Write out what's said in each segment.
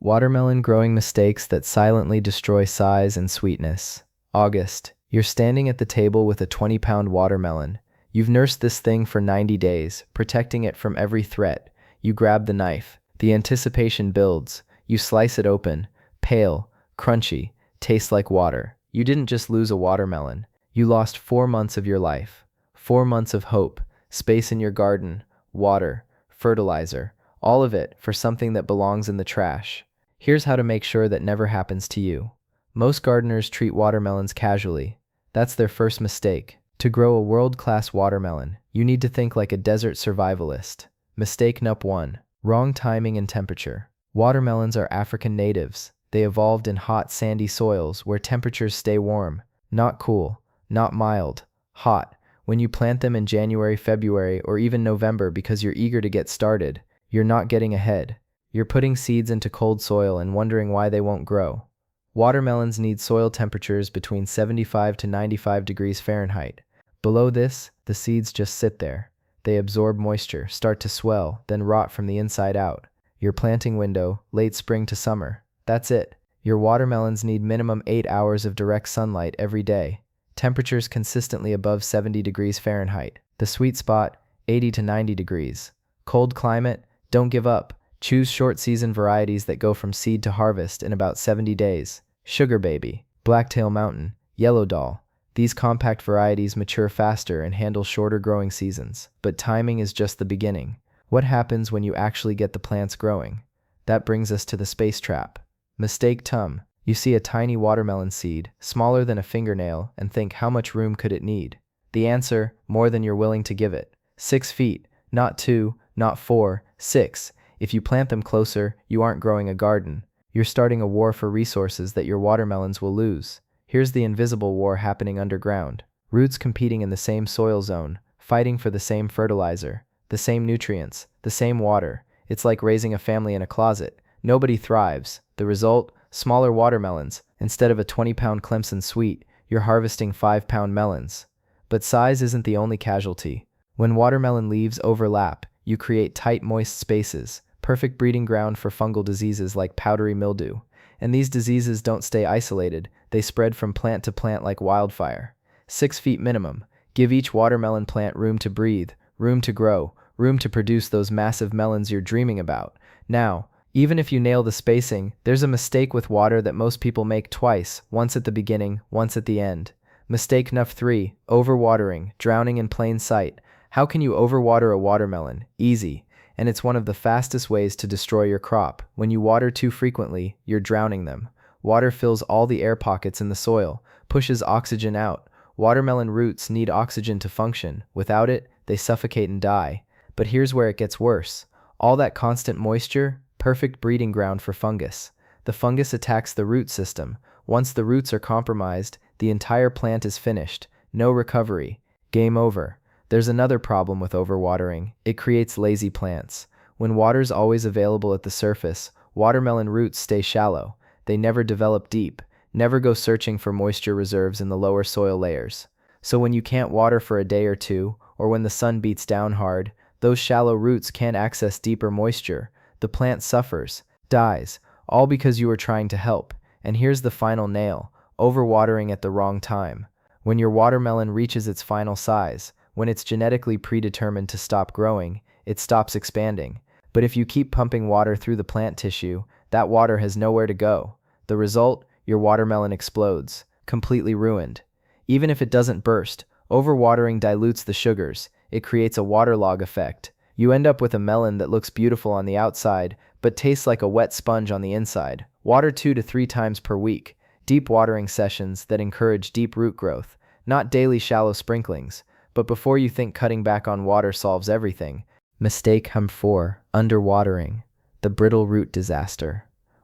Watermelon growing mistakes that silently destroy size and sweetness. August. You're standing at the table with a 20-pound watermelon. You've nursed this thing for 90 days, protecting it from every threat. You grab the knife. The anticipation builds. You slice it open. Pale, crunchy, tastes like water. You didn't just lose a watermelon. You lost 4 months of your life. 4 months of hope, space in your garden, water, fertilizer, all of it for something that belongs in the trash. Here's how to make sure that never happens to you. Most gardeners treat watermelons casually. That's their first mistake. To grow a world-class watermelon, you need to think like a desert survivalist. Mistake number 1. Wrong timing and temperature. Watermelons are African natives. They evolved in hot, sandy soils where temperatures stay warm, not cool, not mild, hot. When you plant them in January, February, or even November because you're eager to get started, you're not getting ahead. You're putting seeds into cold soil and wondering why they won't grow. Watermelons need soil temperatures between 75 to 95 degrees Fahrenheit. Below this, the seeds just sit there. They absorb moisture, start to swell, then rot from the inside out. Your planting window, late spring to summer. That's it. Your watermelons need minimum 8 hours of direct sunlight every day. Temperatures consistently above 70 degrees Fahrenheit. The sweet spot, 80 to 90 degrees. Cold climate, don't give up. Choose short-season varieties that go from seed to harvest in about 70 days. Sugar Baby, Blacktail Mountain, Yellow Doll. These compact varieties mature faster and handle shorter growing seasons. But timing is just the beginning. What happens when you actually get the plants growing? That brings us to the space trap. Mistake tum. You see a tiny watermelon seed, smaller than a fingernail, and think, how much room could it need? The answer, more than you're willing to give it. 6 feet, not 2, not 4, 6. If you plant them closer, you aren't growing a garden. You're starting a war for resources that your watermelons will lose. Here's the invisible war happening underground. Roots competing in the same soil zone, fighting for the same fertilizer, the same nutrients, the same water. It's like raising a family in a closet. Nobody thrives. The result? Smaller watermelons. Instead of a 20-pound Clemson Sweet, you're harvesting 5-pound melons. But size isn't the only casualty. When watermelon leaves overlap, you create tight, moist spaces, perfect breeding ground for fungal diseases like powdery mildew. And these diseases don't stay isolated, they spread from plant to plant like wildfire. 6 feet minimum. Give each watermelon plant room to breathe, room to grow, room to produce those massive melons you're dreaming about. Now, even if you nail the spacing, there's a mistake with water that most people make twice, once at the beginning, once at the end. Mistake number 3, overwatering, drowning in plain sight. How can you overwater a watermelon? Easy. And it's one of the fastest ways to destroy your crop. When you water too frequently, you're drowning them. Water fills all the air pockets in the soil, pushes oxygen out. Watermelon roots need oxygen to function. Without it, they suffocate and die. But here's where it gets worse. All that constant moisture, perfect breeding ground for fungus. The fungus attacks the root system. Once the roots are compromised, the entire plant is finished. No recovery. Game over. There's another problem with overwatering. It creates lazy plants. When water's always available at the surface, watermelon roots stay shallow. They never develop deep, never go searching for moisture reserves in the lower soil layers. So when you can't water for a day or two, or when the sun beats down hard, those shallow roots can't access deeper moisture. The plant suffers, dies, all because you were trying to help. And here's the final nail: overwatering at the wrong time. When your watermelon reaches its final size, when it's genetically predetermined to stop growing, it stops expanding. But if you keep pumping water through the plant tissue, that water has nowhere to go. The result? Your watermelon explodes, completely ruined. Even if it doesn't burst, overwatering dilutes the sugars. It creates a waterlog effect. You end up with a melon that looks beautiful on the outside, but tastes like a wet sponge on the inside. Water 2 to 3 times per week. Deep watering sessions that encourage deep root growth, not daily shallow sprinklings. But before you think cutting back on water solves everything, mistake number 4, underwatering, the brittle root disaster.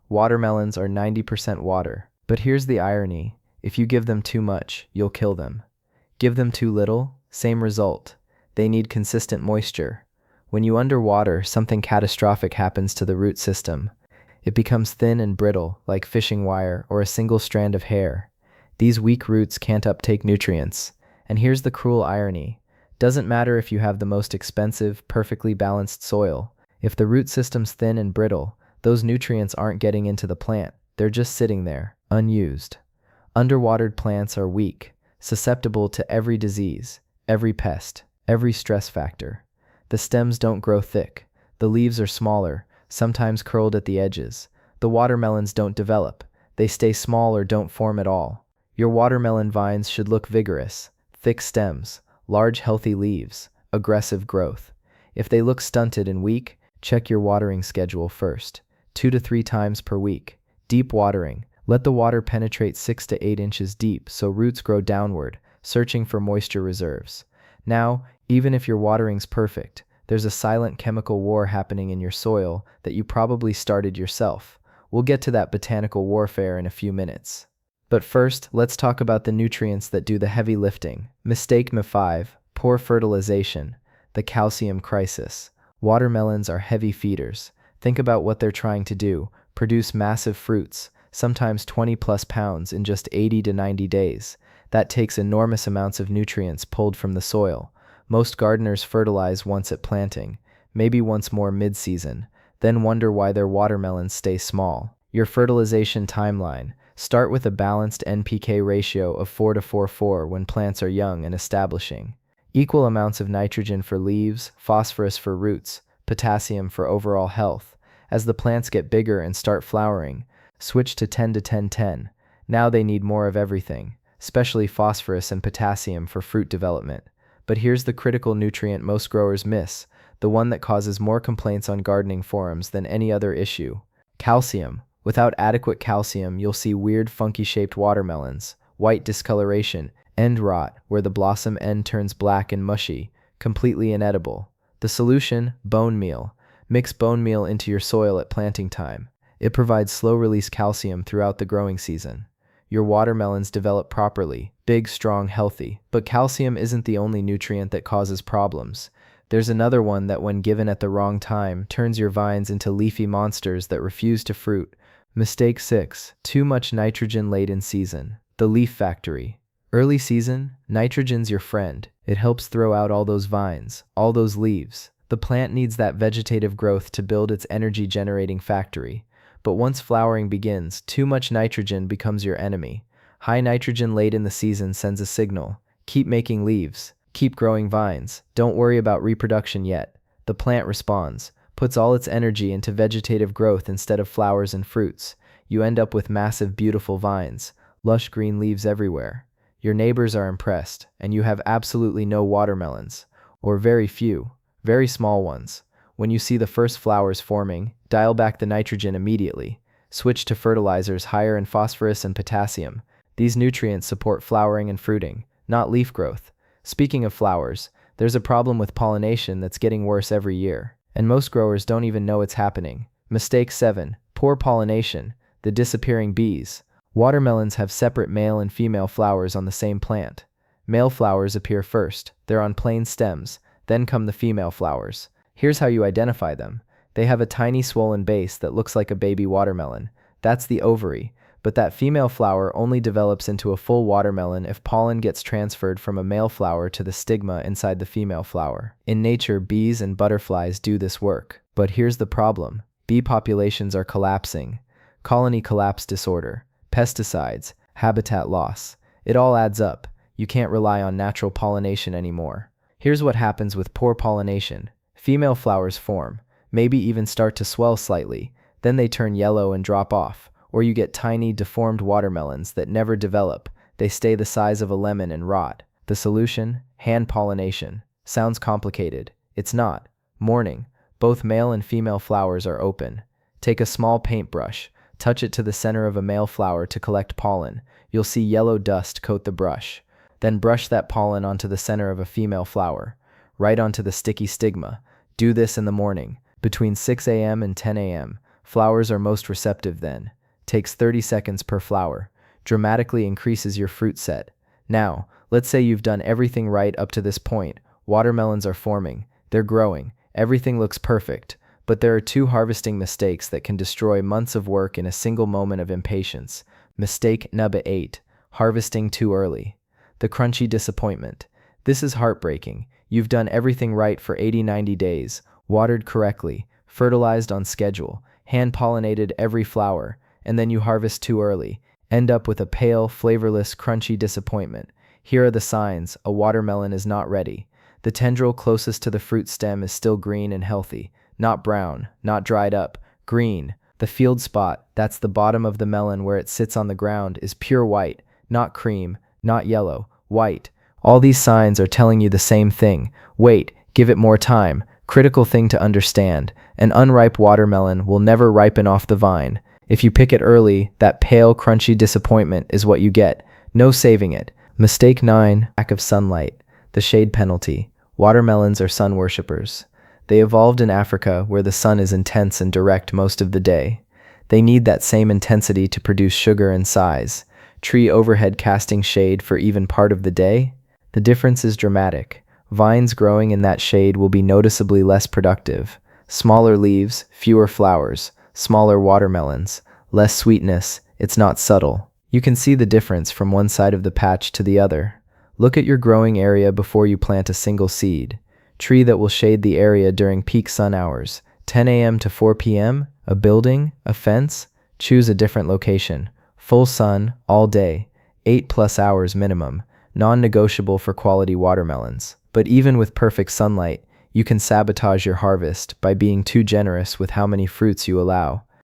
Watermelons are 90% water. But here's the irony: if you give them too much, you'll kill them. Give them too little, same result. They need consistent moisture. When you underwater, something catastrophic happens to the root system. It becomes thin and brittle, like fishing wire or a single strand of hair. These weak roots can't uptake nutrients. And here's the cruel irony. Doesn't matter if you have the most expensive, perfectly balanced soil. If the root system's thin and brittle, Those nutrients aren't getting into the plant, they're just sitting there, unused. Underwatered plants are weak, susceptible to every disease, every pest, every stress factor. The stems don't grow thick. The leaves are smaller, sometimes curled at the edges. The watermelons don't develop. They stay small or don't form at all. Your watermelon vines should look vigorous, thick stems, large healthy leaves, aggressive growth. If they look stunted and weak, check your watering schedule first. 2 to 3 times per week. Deep watering. Let the water penetrate 6 to 8 inches deep so roots grow downward, searching for moisture reserves. Now, even if your watering's perfect, there's a silent chemical war happening in your soil that you probably started yourself. We'll get to that botanical warfare in a few minutes. But first, let's talk about the nutrients that do the heavy lifting. Mistake M5, poor fertilization, the calcium crisis. Watermelons are heavy feeders. Think about what they're trying to do: produce massive fruits, sometimes 20 plus pounds in just 80 to 90 days. That takes enormous amounts of nutrients pulled from the soil. Most gardeners fertilize once at planting, maybe once more mid-season, then wonder why their watermelons stay small. Your fertilization timeline. Start with a balanced NPK ratio of 4 to 4:4 when plants are young and establishing. Equal amounts of nitrogen for leaves, phosphorus for roots, potassium for overall health. As the plants get bigger and start flowering, switch to 10 to 10-10. Now they need more of everything, especially phosphorus and potassium for fruit development. But here's the critical nutrient most growers miss, the one that causes more complaints on gardening forums than any other issue: calcium. Without adequate calcium, you'll see weird, funky-shaped watermelons, white discoloration, end rot, where the blossom end turns black and mushy, completely inedible. The solution: bone meal. Mix bone meal into your soil at planting time. It provides slow-release calcium throughout the growing season. Your watermelons develop properly, big, strong, healthy. But calcium isn't the only nutrient that causes problems. There's another one that, when given at the wrong time, turns your vines into leafy monsters that refuse to fruit. Mistake 6. Too much nitrogen late in season. The leaf factory. Early season, nitrogen's your friend. It helps throw out all those vines, all those leaves. The plant needs that vegetative growth to build its energy-generating factory. But once flowering begins, too much nitrogen becomes your enemy. High nitrogen late in the season sends a signal: keep making leaves, keep growing vines, don't worry about reproduction yet. The plant responds, puts all its energy into vegetative growth instead of flowers and fruits. You end up with massive, beautiful vines, lush green leaves everywhere. Your neighbors are impressed, and you have absolutely no watermelons, or very few, very small ones. When you see the first flowers forming, dial back the nitrogen immediately. Switch to fertilizers higher in phosphorus and potassium. These nutrients support flowering and fruiting, not leaf growth. Speaking of flowers, there's a problem with pollination that's getting worse every year, and most growers don't even know it's happening. Mistake 7. Poor pollination, the disappearing bees. Watermelons have separate male and female flowers on the same plant. Male flowers appear first. They're on plain stems. Then come the female flowers. Here's how you identify them. They have a tiny swollen base that looks like a baby watermelon. That's the ovary. But that female flower only develops into a full watermelon if pollen gets transferred from a male flower to the stigma inside the female flower. In nature, bees and butterflies do this work. But here's the problem. Bee populations are collapsing. Colony collapse disorder, pesticides, habitat loss. It all adds up. You can't rely on natural pollination anymore. Here's what happens with poor pollination. Female flowers form, maybe even start to swell slightly. Then they turn yellow and drop off. Or you get tiny, deformed watermelons that never develop. They stay the size of a lemon and rot. The solution? Hand pollination. Sounds complicated. It's not. Morning. Both male and female flowers are open. Take a small paintbrush. Touch it to the center of a male flower to collect pollen. You'll see yellow dust coat the brush. Then brush that pollen onto the center of a female flower, right onto the sticky stigma. Do this in the morning, between 6 a.m. and 10 a.m. Flowers are most receptive then. Takes 30 seconds per flower. Dramatically increases your fruit set. Now, let's say you've done everything right up to this point. Watermelons are forming. They're growing. Everything looks perfect. But there are 2 harvesting mistakes that can destroy months of work in a single moment of impatience. Mistake number 8. Harvesting too early. The crunchy disappointment. This is heartbreaking. You've done everything right for 80-90 days, watered correctly, fertilized on schedule, hand-pollinated every flower, and then you harvest too early, end up with a pale, flavorless, crunchy disappointment. Here are the signs: a watermelon is not ready. The tendril closest to the fruit stem is still green and healthy, not brown, not dried up, green. The field spot, that's the bottom of the melon where it sits on the ground, is pure white, not cream, not yellow, white. All these signs are telling you the same thing. Wait, give it more time. Critical thing to understand: an unripe watermelon will never ripen off the vine. If you pick it early, that pale, crunchy disappointment is what you get. No saving it. Mistake 9, lack of sunlight. The shade penalty. Watermelons are sun worshippers. They evolved in Africa where the sun is intense and direct most of the day. They need that same intensity to produce sugar and size. Tree overhead casting shade for even part of the day? The difference is dramatic. Vines growing in that shade will be noticeably less productive. Smaller leaves, fewer flowers, smaller watermelons, less sweetness. It's not subtle. You can see the difference from one side of the patch to the other. Look at your growing area before you plant a single seed. Tree that will shade the area during peak sun hours, 10 a.m. to 4 p.m., a building, a fence. Choose a different location. Full sun, all day, 8+ hours minimum, non-negotiable for quality watermelons. But even with perfect sunlight, you can sabotage your harvest by being too generous with how many fruits you allow.